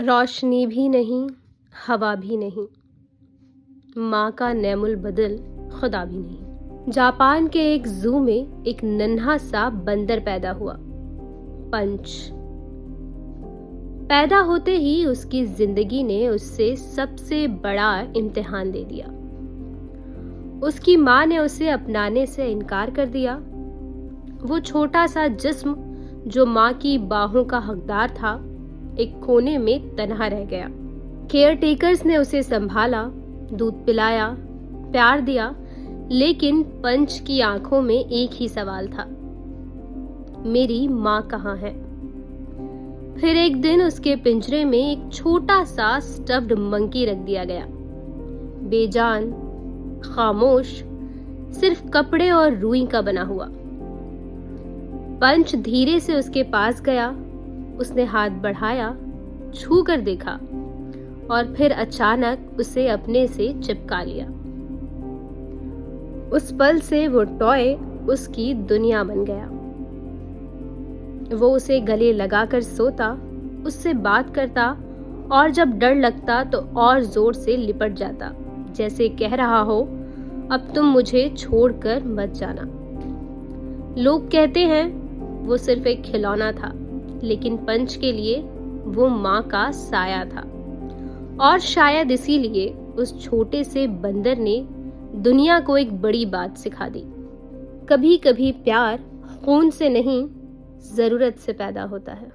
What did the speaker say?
रोशनी भी नहीं, हवा भी नहीं, माँ का नैमुल बदल खुदा भी नहीं। जापान के एक जू में एक नन्हा सा बंदर पैदा हुआ, पंच। पैदा होते ही उसकी जिंदगी ने उससे सबसे बड़ा इम्तिहान दे दिया। उसकी माँ ने उसे अपनाने से इनकार कर दिया। वो छोटा सा जिस्म जो माँ की बाहों का हकदार था, एक कोने में तन्हा रह गया। केयरटेकर्स ने उसे संभाला, दूध पिलाया, प्यार दिया, लेकिन पंच की आंखों में एक ही सवाल था, मेरी माँ कहाँ है? फिर एक दिन उसके पिंजरे में एक छोटा सा स्टफ्ड मंकी रख दिया गया, बेजान, खामोश, सिर्फ कपड़े और रुई का बना हुआ। पंच धीरे से उसके पास गया, उसने हाथ बढ़ाया, छू कर देखा और फिर अचानक उसे अपने से चिपका लिया। उस पल से वो टॉय उसकी दुनिया बन गया। वो उसे गले लगाकर सोता, उससे बात करता और जब डर लगता तो और जोर से लिपट जाता, जैसे कह रहा हो, अब तुम मुझे छोड़कर मत जाना। लोग कहते हैं वो सिर्फ एक खिलौना था, लेकिन पंच के लिए वो माँ का साया था। और शायद इसीलिए उस छोटे से बंदर ने दुनिया को एक बड़ी बात सिखा दी, कभी कभी प्यार खून से नहीं, जरूरत से पैदा होता है।